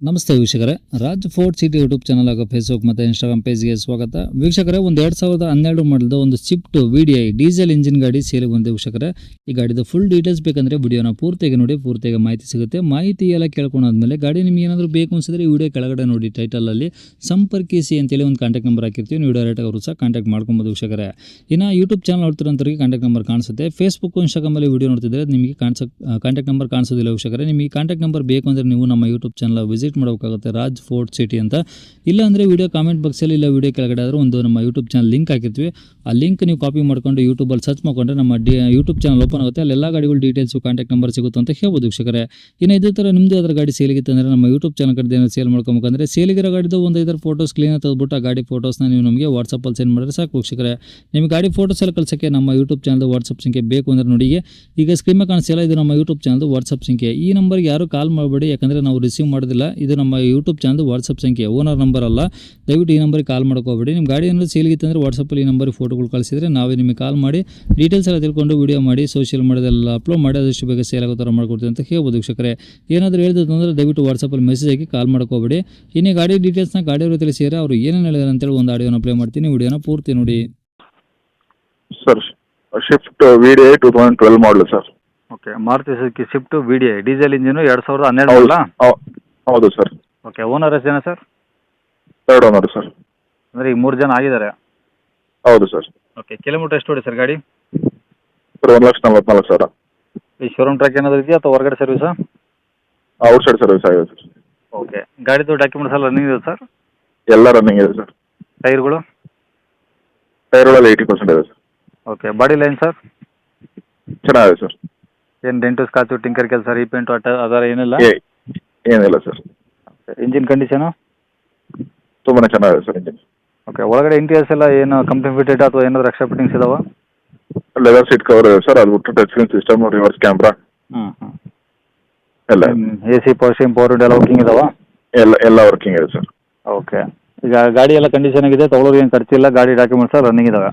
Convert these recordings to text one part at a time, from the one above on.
ನಮಸ್ತೆ ವೀಕ್ಷಕರೇ, Raj fort city YouTube channel ಹಾಗೂ ಫೇಸ್ಬುಕ್ ಮತ್ತು ಇನ್ಸ್ಟಾಗ್ರಾಮ್ ಪೇಜ್ಗೆ ಸ್ವಾಗತ. ವೀಕ್ಷಕರೇ, ಒಂದು 2012 ಮಾಡಲ್ದು ಒಂದು ಸ್ವಿಫ್ಟ್ VDI ಡೀಸೆಲ್ ಇಂಜಿನ್ ಗಾಡಿ ಸೇಲ್ ಬಂದಿದೆ ವೀಕ್ಷಕರೇ. ಈ ಗಾಡಿದು ಫುಲ್ ಡೀಟೇಲ್ಸ್ ಬೇಕಂದರೆ ವಿಡಿಯೋನ ಪೂರ್ತಿಯಾಗಿ ನೋಡಿ, ಪೂರ್ತಿಯಾಗಿ ಮಾಹಿತಿ ಸಿಗುತ್ತೆ. ಮಾಹಿತಿ ಎಲ್ಲ ಕೇಳ್ಕೊಂಡಾದ್ಮೇಲೆ ಗಾಡಿ ನಿಮ್ಗೆ ಏನಾದರೂ ಬೇಕು ಅನಿಸಿದ್ರೆ ಈ ವಿಡಿಯೋ ಕೆಳಗಡೆ ನೋಡಿ ಟೈಟಲಲ್ಲಿ ಸಂಪರ್ಕಿಸಿ ಅಂತೇಳಿ ಒಂದು ಕಾಂಟ್ಯಾಕ್ಟ್ ನಂಬರ್ ಹಾಕಿರ್ತೀವಿ. ನೀವು ಡೈರೆಕ್ಟಾಗಿ ಅವರು ಸಹ ಕಾಂಟ್ಯಾಕ್ಟ್ ಮಾಡ್ಕೊಬೋದು ವೀಕ್ಷಕರೇ. ಇನ್ನು ಯೂಟ್ಯೂಬ್ ಚಾನಲ್ ನೋಡ್ತಿರೋಂಥವ್ರಿಗೆ ಕಾಂಟ್ಯಾಕ್ಟ್ ನಂಬರ್ ಕಾಣಿಸುತ್ತೆ. ಫೇಸ್ಬುಕ್ ಇನ್ಸ್ಟಾಗ್ರಾಮಲ್ಲಿ ವಿಡಿಯೋ ನೋಡ್ತಿದ್ರೆ ನಿಮಗೆ ಕಾಂಟ್ಯಾಕ್ಟ್ ನಂಬರ್ ಕಾಣಿಸೋದಿಲ್ಲ ವೀಕ್ಷಕರೇ. ನಿಮಗೆ ಕಾಂಟ್ಯಾಕ್ಟ್ ನಂಬರ್ ಬೇಕು ಅಂದರೆ ನೀವು ನಮ್ಮ ಯೂಟ್ಯೂಬ್ ಚಾನಲ್ ವಿಸಿಟ್ ಮಾಡಬೇಕಾಗುತ್ತೆ, ರಾಜ್ ಫೋರ್ಟ್ ಸಿಟಿ ಅಂತ. ಇಲ್ಲ ಅಂದರೆ ವಿಡಿಯೋ ಕಾಮೆಂಟ್ ಬಾಕ್ಸಲ್ಲಿ ಇಲ್ಲ ವಿಡಿಯೋ ಕೆಳಗಡೆ ಆದರೂ ಒಂದು ನಮ್ಮ ಯೂಟ್ಯೂಬ್ ಚಾನಲ್ ಲಿಂಕ್ ಹಾಕಿರ್ತೀವಿ. ಆ ಲಿಂಕ್ ನೀವು ಕಾಪಿ ಮಾಡ್ಕೊಂಡು ಯೂಟ್ಯೂಬಲ್ಲಿ ಸರ್ಚ್ ಮಾಡಿಕೊಂಡ್ರೆ ನಮ್ಮ ಯೂಟ್ಯೂಬ್ ಚಾನಲ್ ಓಪನ್ ಆಗುತ್ತೆ. ಅಲ್ಲೆಲ್ಲ ಗಾಡಿಗಳು ಡೀಟೇಲ್ಸು ಕಾಂಟ್ಯಾಕ್ಟ್ ನಂಬರ್ ಸಿಗುತ್ತೆ ಅಂತ ಹೇಳ್ಬೋದು ವೀಕ್ಷಕರೇ. ಇನ್ನು ಇದೇ ಥರ ನಿಮ್ಮದು ಅದರ ಗಾಡಿ ಸೇಲಿಗಿತ್ತು ಅಂದರೆ ನಮ್ಮ ಯೂಟ್ಯೂಬ್ ಚಾನಲ್ ಕಡೆ ಏನಾದ್ರು ಸೇಲ್ ಮಾಡ್ಕೊಬೇಕಂದ್ರೆ ಸೇಲಿಗಿರೋ ಗಾಡಿದು ಒಂದು 5 ಫೋಟೋಸ್ ಕ್ಲೀನಾಗಿ ತೆಗೆದುಬಿಟ್ಟು ಆ ಗಾಡಿ ಫೋಟೋಸ್ನ ನೀವು ನಮಗೆ ವಾಟ್ಸಪ್ಪಲ್ಲಿ ಸೆಂಡ್ ಮಾಡಿದ್ರೆ ಸಾಕು ವೀಕ್ಷಕರೇ. ನಿಮಗೆ ಗಾಡಿ ಫೋಟೋಸ್ ಎಲ್ಲ ಕಳ್ಸೋಕ್ಕೆ ನಮ್ಮ ಯೂಟ್ಯೂಬ್ ಚಾನಲ್ದು ವಾಟ್ಸಪ್ ಸಂಖ್ಯೆ ಬೇಕು ಅಂದರೆ ನೋಡಿ, ಈಗ ಸ್ಕ್ರೀನ್ ಮೇಲೆ ಕಾಣಿಸ್ತಿಲ್ಲ, ಇದು ನಮ್ಮ ಯೂಟ್ಯೂಬ್ ಚಾನಲ್ದು ವಾಟ್ಸಪ್ ಸಂಖ್ಯೆ. ಈ ನಂಬರ್ಗೆ ಯಾರು ಕಾಲ್ ಮಾಡಬೇಡಿ, ಯಾಕಂದರೆ ನಾವು ರಿಸೀವ್ ಮಾಡೋದಿಲ್ಲ. ಇದು ನಮ್ಮ ಯೂಟ್ಯೂಬ್ ಚಾನಲ್ದು ವಾಟ್ಸಪ್ ಸಂಖ್ಯೆ, ಓನರ್ ನಂಬರ್ ಅಲ್ಲ. ದಯವಿಟ್ಟು ಈ ನಂಬರಿಗೆ ಕಾಲ್ ಮಾಡ್ಕೋಬೇಡಿ. ನಿಮ್ಮ ಗಾಡಿ ಏನಾದರೂ ಸೇಲ್ಗಿತ್ತು ಅಂದರೆ ವಾಟ್ಸಪ್ಪಲ್ಲಿ ಈ ನಂಬರಿಗೆ ಫೋಟೋಗಳು ಕಳಿಸಿದರೆ ನಾವೇ ನಿಮಗೆ ಕಾಲ್ ಮಾಡಿ ಡೀಟೇಲ್ಸ್ ಎಲ್ಲ ತಿಳ್ಕೊಂಡು ವಿಡಿಯೋ ಮಾಡಿ ಸೋಷಿಯಲ್ ಮೀಡಿಯಾದೆಲ್ಲ ಅಪ್ಲೋಡ್ ಮಾಡಿ ಆದಷ್ಟು ಬೇಗ ಸೇಲ್ ಆಗೋ ಥರ ಮಾಡ್ಕೊಡ್ತೀವಿ ಅಂತ ಹೇಳ್ಬೋದು ವೀಕ್ಷಕರೇ. ಏನಾದರೂ ಹೇಳಿದ್ರು ಅಂದರೆ ದಯವಿಟ್ಟು ವಾಟ್ಸಪ್ಪಲ್ಲಿ ಮೆಸೇಜ್ ಹಾಕಿ ಕಾಲ್ ಮಾಡ್ಕೋಬೇಡಿ. ಇನ್ನೇ ಗಾಡಿ ಡೀಟೇಲ್ಸ್ನ ಗಾಡಿಯವರು ತಿಳಿಸಿದರೆ ಅವರು ಏನೇನು ಹೇಳಿದಾರೆ ಅಂತೇಳಿ ಒಂದು ಆಡಿಯೋನ ಪ್ಲೇ ಮಾಡ್ತೀನಿ, ವಿಡಿಯೋನ ಪೂರ್ತಿ ನೋಡಿ. ಸರ್, ಶಿಫ್ಟ್ VDI 2012 ಮಾಡಲು sir. Okay, Maruti Suzuki Swift VDI diesel engine 2012 ಹೌದು ಮಾಡಲಾ? ಹೌದು ಸರ್. ಓಕೆ, ಓನರ್ ಎಷ್ಟು ಜನ ಸರ್? Third owner sir. ಅಂದರೆ ಈಗ 3 ಜನ ಆಗಿದ್ದಾರೆ. ಹೌದು ಸರ್. ಓಕೆ, ಕಿಲೋಮೀಟರ್ ಎಷ್ಟು ಹೊಡಿ ಸರ್ ಗಾಡಿ? ಸರ್ 1,44,000. ಈ ಶೋರೂಮ್ ಟ್ರ್ಯಾಕ್ ಏನಾದರೂ ಇದೆಯಾ ಅಥವಾ ಹೊರಗಡೆ ಸರ್ವಿಸಾ? ಔಟ್ ಸೈಡ್ ಸರ್ವಿಸ್ ಆಗಿದೆ ಸರ್. ಓಕೆ, ಗಾಡಿದು ಡಾಕ್ಯುಮೆಂಟ್ಸ್ ಎಲ್ಲ ರನ್ನಿಂಗ್ ಇದೆ ಸರ್? ಎಲ್ಲ ರನ್ನಿಂಗ್ ಇದೆ ಸರ್. ಟೈರ್ಗಳು? ಟೈರ್ಗಳಲ್ಲಿ 80% ಇದೆ sir. Okay, body line sir? ಚೆನ್ನಾಗಿದೆ ಸರ್. ಏನು ಡೆಂಟು ಸ್ಕಾಚು ಟಿಂಕರ್ ಕೆಲಸ ರೀಪೇಂಟು ಅದರ ಏನಿಲ್ಲ? ಏನಿಲ್ಲ ಸರ್. Engine condition? ತುಂಬಾ ಚೆನ್ನಾಗಿದೆ ಸರ್ ಇಂಜಿನ್. ಓಕೆ, ಒಳಗಡೆ ಇಂಟೀರಿಯರ್ಸ್ ಎಲ್ಲ ಏನು ಕಂಪ್ನಿ ಫಿಟೆಡ್ ಅಥವಾ ಏನಾದರೂ ಎಕ್ಸ್ಟ್ರಾ ಫಿಟ್ಟಿಂಗ್ಸ್ ಇದಾವೆ? ಲೆದರ್ ಸೀಟ್ ಕವರ್ ಇದೆ ಸರ್. ಅದು ಬಿಟ್ಟು touch screen system, reverse camera ಎಲ್ಲ AC power steering power window ಎಲ್ಲ ವರ್ಕಿಂಗ್ ಇದಾವೆ? ಎಲ್ಲ ವರ್ಕಿಂಗ್ ಇದೆ ಸರ್. ಓಕೆ, ಈಗ ಗಾಡಿ ಎಲ್ಲ ಕಂಡೀಷನ್ ಆಗಿದೆ, ತೊಗೊಳೋರು ಏನು ಖರ್ಚಿಲ್ಲ, ಗಾಡಿ ಡಾಕ್ಯುಮೆಂಟ್ಸ್ ರನ್ನಿಂಗ್ ಇದಾವೆ?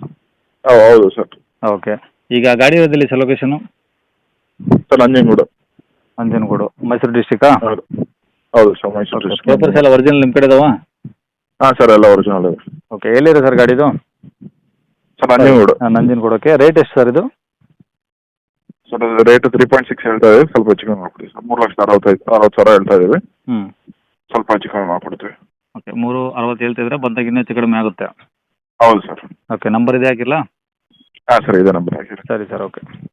ಹೌದು ಸರ್. ಓಕೆ, ಈಗ ಗಾಡಿ ಇರೋದಿಲ್ಲ sir location? Sir Nanjangud. Nanjangud, Mysuru ಡಿಸ್ಟಿಕ್ಕಾ? ಹೌದು ಹೌದು ಸರ್, ಮೈಸೂರು ಡಿಸ್ಟ್ರಿಕ್ಟ್. ಪೇಪರ್ಸ್ ಎಲ್ಲ ಒರಿಜಿನಲ್ ನಿಮ್ಮ ಕಡೆ ಇದಾವಾ? ಹಾಂ ಸರ್, ಎಲ್ಲ ಒರಿಜಿನಲ್ ಇದೆ. ಓಕೆ, ಎಲ್ಲಿದೆ ಸರ್ ಗಾಡಿದು? Sir Nanjangud. Nanjangud. Okay, rate ಎಷ್ಟು ಸರ್ ಇದು? ಸರ್ ರೇಟ್ 3.6 ಹೇಳ್ತಾ ಇದ್ದೀವಿ, ಸ್ವಲ್ಪ ಹೆಚ್ಚು ಕಮ್ಮಿ ಮಾಡ್ಕೊಡಿ ಸರ್. 3,60,000 ಹೇಳ್ತಾ ಇದ್ದೀವಿ, ಸ್ವಲ್ಪ ಹೆಚ್ಚು ಕಮ್ಮಿ ಮಾಡ್ಕೊಡ್ತೀವಿ. ಓಕೆ, 3.60 ಹೇಳ್ತಿದ್ರೆ ಬಂದಾಗ ಇನ್ನೂ ಹೆಚ್ಚು ಕಡಿಮೆ ಆಗುತ್ತೆ. ಹೌದು ಸರ್. ಓಕೆ, ನಂಬರ್ ಇದೆ ಹಾಕಿಲ್ಲ? ಹಾಂ ಸರ್, ಇದೇ ನಂಬರ್ ಹಾಕಿರಿ. ಸರಿ ಸರ್, ಓಕೆ.